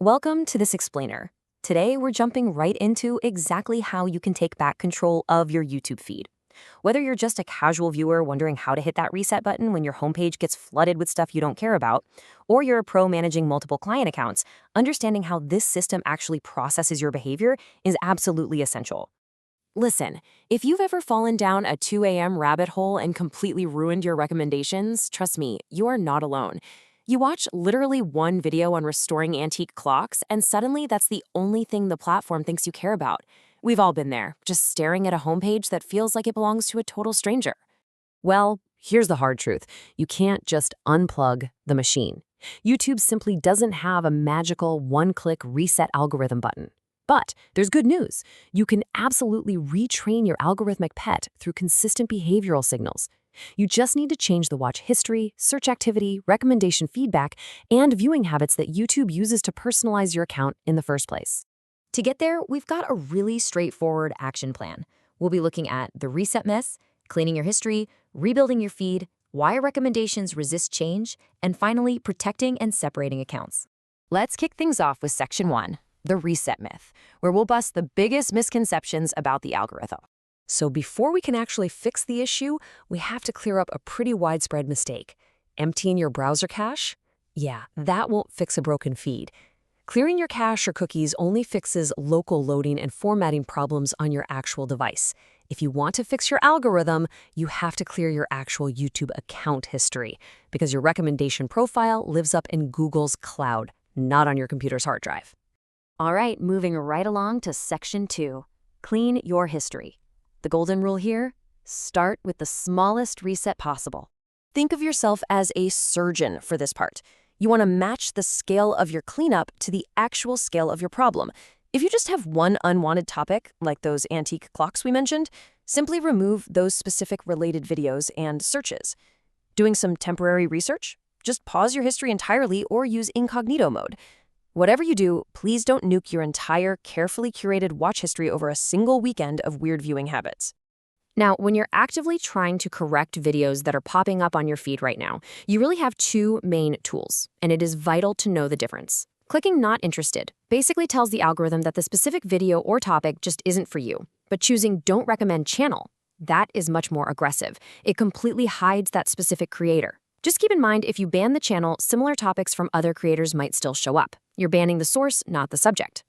Welcome to this explainer. Today, we're jumping right into exactly how you can take back control of your YouTube feed. Whether you're just a casual viewer wondering how to hit that reset button when your homepage gets flooded with stuff you don't care about, or you're a pro managing multiple client accounts, understanding how this system actually processes your behavior is absolutely essential. Listen, if you've ever fallen down a 2 a.m. rabbit hole and completely ruined your recommendations, trust me, you are not alone. You watch literally one video on restoring antique clocks, and suddenly that's the only thing the platform thinks you care about. We've all been there, just staring at a homepage that feels like it belongs to a total stranger. Well, here's the hard truth. You can't just unplug the machine. YouTube simply doesn't have a magical one-click reset algorithm button. But there's good news. You can absolutely retrain your algorithmic pet through consistent behavioral signals. You just need to change the watch history, search activity, recommendation feedback, and viewing habits that YouTube uses to personalize your account in the first place. To get there, we've got a really straightforward action plan. We'll be looking at the reset mess, cleaning your history, rebuilding your feed, why recommendations resist change, and finally, protecting and separating accounts. Let's kick things off with Section 1, the reset myth, where we'll bust the biggest misconceptions about the algorithm. So before we can actually fix the issue, we have to clear up a pretty widespread mistake. Emptying your browser cache? Yeah, that won't fix a broken feed. Clearing your cache or cookies only fixes local loading and formatting problems on your actual device. If you want to fix your algorithm, you have to clear your actual YouTube account history, because your recommendation profile lives up in Google's cloud, not on your computer's hard drive. All right, moving right along to Section 2, clean your history. The golden rule here, start with the smallest reset possible. Think of yourself as a surgeon for this part. You want to match the scale of your cleanup to the actual scale of your problem. If you just have one unwanted topic, like those antique clocks we mentioned, simply remove those specific related videos and searches. Doing some temporary research? Just pause your history entirely or use incognito mode. Whatever you do, please don't nuke your entire carefully curated watch history over a single weekend of weird viewing habits. Now, when you're actively trying to correct videos that are popping up on your feed right now, you really have two main tools, and it is vital to know the difference. Clicking Not Interested basically tells the algorithm that the specific video or topic just isn't for you, but choosing Don't Recommend Channel, that is much more aggressive. It completely hides that specific creator. Just keep in mind, if you ban the channel, similar topics from other creators might still show up. You're banning the source, not the subject.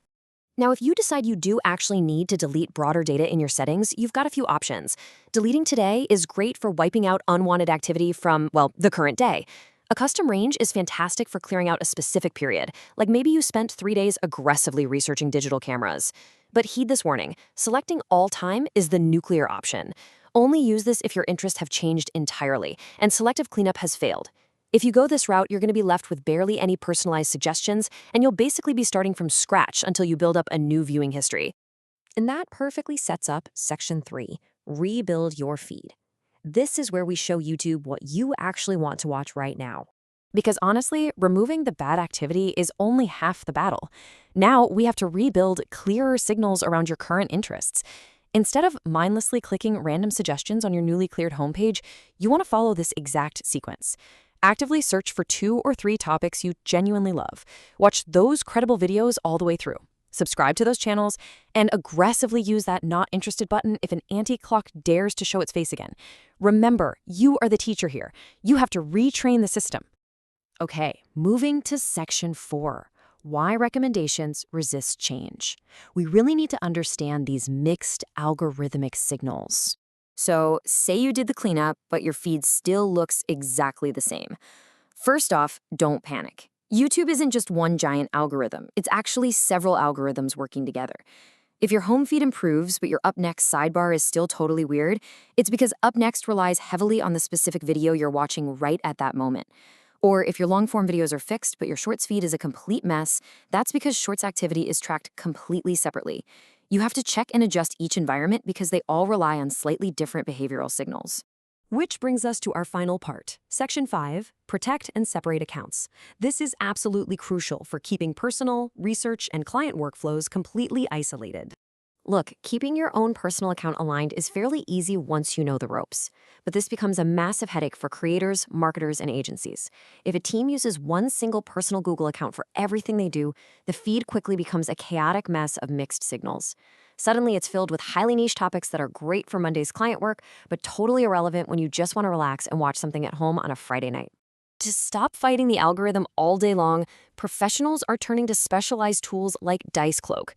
Now, if you decide you do actually need to delete broader data in your settings, you've got a few options. Deleting today is great for wiping out unwanted activity from, well, the current day. A custom range is fantastic for clearing out a specific period, like maybe you spent 3 days aggressively researching digital cameras. But heed this warning, selecting all time is the nuclear option. Only use this if your interests have changed entirely, and selective cleanup has failed. If you go this route, you're going to be left with barely any personalized suggestions, and you'll basically be starting from scratch until you build up a new viewing history. And that perfectly sets up Section 3, rebuild your feed. This is where we show YouTube what you actually want to watch right now. Because honestly, removing the bad activity is only half the battle. Now we have to rebuild clearer signals around your current interests. Instead of mindlessly clicking random suggestions on your newly cleared homepage, you want to follow this exact sequence. Actively search for 2 or 3 topics you genuinely love. Watch those credible videos all the way through. Subscribe to those channels, and aggressively use that Not Interested button if an antique clock dares to show its face again. Remember, you are the teacher here. You have to retrain the system. Okay, moving to Section 4. Why recommendations resist change. We really need to understand these mixed algorithmic signals. So, say you did the cleanup, but your feed still looks exactly the same. First off, don't panic. YouTube isn't just one giant algorithm. It's actually several algorithms working together. If your home feed improves, but your Up Next sidebar is still totally weird, it's because Up Next relies heavily on the specific video you're watching right at that moment. Or if your long-form videos are fixed, but your Shorts feed is a complete mess, that's because Shorts activity is tracked completely separately. You have to check and adjust each environment because they all rely on slightly different behavioral signals. Which brings us to our final part, Section 5, protect and separate accounts. This is absolutely crucial for keeping personal, research, and client workflows completely isolated. Look, keeping your own personal account aligned is fairly easy once you know the ropes. But this becomes a massive headache for creators, marketers, and agencies. If a team uses one single personal Google account for everything they do, the feed quickly becomes a chaotic mess of mixed signals. Suddenly, it's filled with highly niche topics that are great for Monday's client work, but totally irrelevant when you just want to relax and watch something at home on a Friday night. To stop fighting the algorithm all day long, professionals are turning to specialized tools like DiceCloak.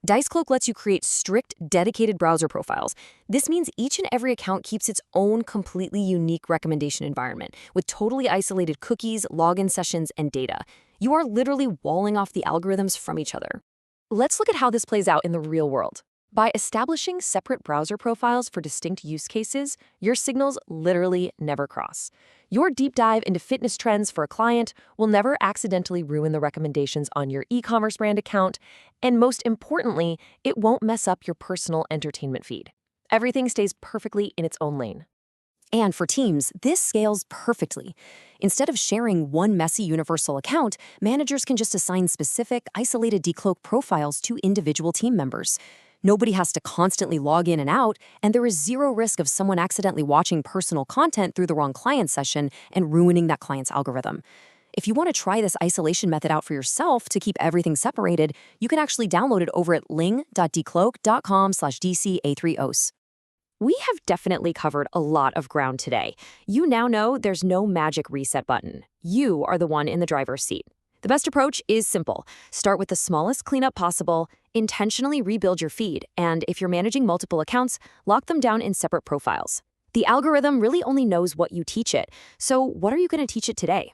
DiceCloak lets you create strict, dedicated browser profiles. This means each and every account keeps its own completely unique recommendation environment with totally isolated cookies, login sessions, and data. You are literally walling off the algorithms from each other. Let's look at how this plays out in the real world. By establishing separate browser profiles for distinct use cases, your signals literally never cross. Your deep dive into fitness trends for a client will never accidentally ruin the recommendations on your e-commerce brand account, and most importantly, it won't mess up your personal entertainment feed. Everything stays perfectly in its own lane. And for teams, this scales perfectly. Instead of sharing one messy universal account, managers can just assign specific, isolated decloak profiles to individual team members. Nobody has to constantly log in and out, and there is zero risk of someone accidentally watching personal content through the wrong client session and ruining that client's algorithm. If you want to try this isolation method out for yourself to keep everything separated, you can actually download it over at ling.decloak.com/DCA3OS. We have definitely covered a lot of ground today. You now know there's no magic reset button. You are the one in the driver's seat. The best approach is simple. Start with the smallest cleanup possible, intentionally rebuild your feed, and if you're managing multiple accounts, lock them down in separate profiles. The algorithm really only knows what you teach it, so what are you going to teach it today?